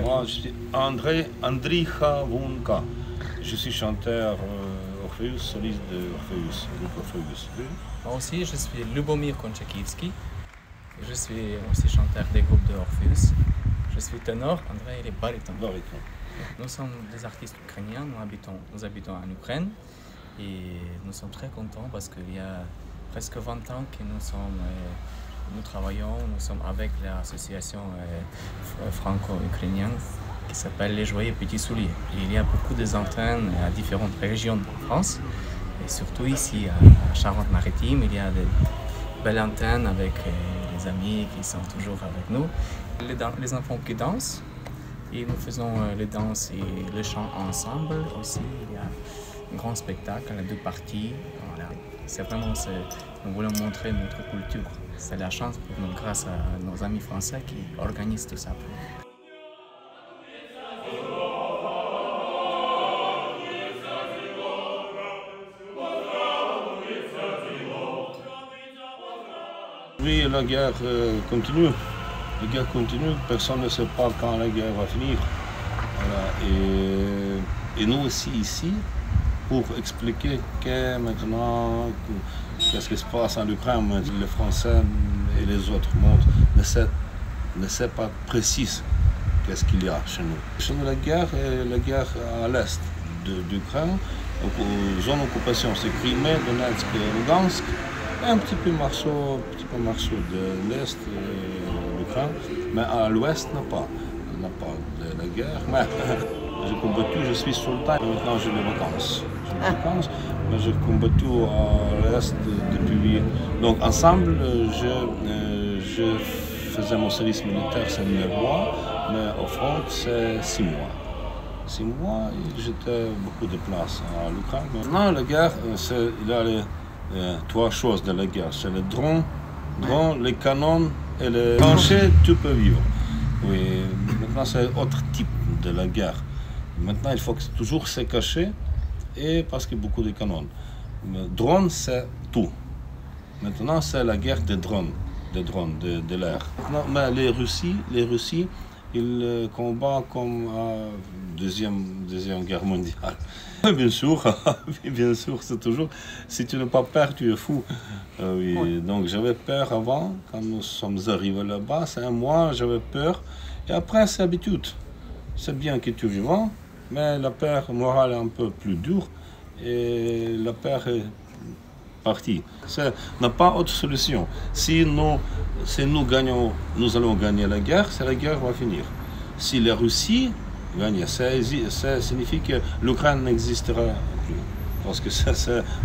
Moi, je suis Andrei Khavunka. Je suis chanteur Orpheus, soliste de Orpheus, groupe Orpheus. Moi aussi, je suis Lubomir Konchakievski. Je suis aussi chanteur des groupes de Orpheus. Je suis ténor, Andrei est baryton. Nous sommes des artistes ukrainiens, nous habitons en Ukraine et nous sommes très contents parce qu'il y a presque 20 ans que nous travaillons, nous sommes avec l'association franco-ukrainienne qui s'appelle Les Joyeux Petits Souliers. Et il y a beaucoup de antennes à différentes régions de France et surtout ici à Charente-Maritime, il y a des belles antennes avec les amis qui sont toujours avec nous. Les enfants qui dansent. Et nous faisons les danses et le chant ensemble aussi. Il y a un grand spectacle, deux parties. Voilà. C'est vraiment, nous voulons montrer notre culture. C'est la chance pour nous grâce à nos amis français qui organisent tout ça. Oui, la guerre continue. La guerre continue, personne ne sait pas quand la guerre va finir. Voilà. Et nous aussi ici, pour expliquer que maintenant, qu'est-ce qui se passe en Ukraine, les Français et les autres mondes ne savent pas précis qu'est-ce qu'il y a chez nous. Chez nous, la guerre est la guerre à l'est d'Ukraine, zone d'occupation, c'est Crimée, Donetsk et Lugansk. Un petit peu morceau de l'Est de l'Ukraine, mais à l'Ouest, n'a pas de la guerre. Mais j'ai combattu, je suis soldat, maintenant j'ai les vacances. Mais j'ai combattu à l'Est depuis. Donc ensemble, je faisais mon service militaire, c'est 9 mois, mais au front, c'est 6 mois. 6 mois, j'étais beaucoup de place à l'Ukraine. Maintenant, la guerre, il y a les 3 choses de la guerre, c'est les drones, les canons et les tranchées, tu peux vivre. Oui, maintenant c'est autre type de la guerre. Maintenant il faut toujours se cacher, et parce qu'il y a beaucoup de canons. Le drone c'est tout. Maintenant c'est la guerre des drones, de l'air. Mais les Russes, ils combattent comme à deuxième guerre mondiale. Bien sûr, c'est toujours. Si tu n'as pas peur, tu es fou. Oui. Ouais. Donc j'avais peur avant, quand nous sommes arrivés là-bas, c'est un mois, j'avais peur. Et après, c'est habitude. C'est bien que tu es vivant, mais la peur morale est un peu plus dure et la peur est partie. N'a pas autre solution. Si nous gagnons, nous allons gagner la guerre, la guerre va finir. Si la Russie gagne, ça signifie que l'Ukraine n'existera plus. Parce que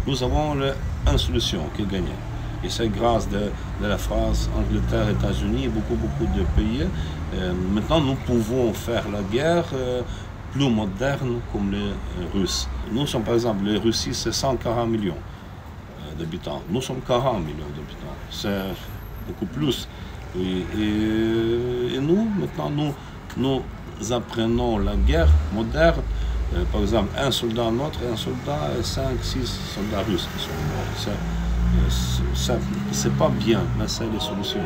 nous avons une solution qui est gagnée. Et c'est grâce de la France, Angleterre, États-Unis et beaucoup de pays. Maintenant, nous pouvons faire la guerre plus moderne comme les Russes. Nous sommes, par exemple, les Russes, c'est 140 millions d'habitants. Nous sommes 40 millions d'habitants. C'est beaucoup plus. Et nous, maintenant, nous apprenons la guerre moderne. Par exemple, un soldat nôtre, un soldat et 5-6 soldats russes qui sont morts. C'est pas bien, mais c'est la solution.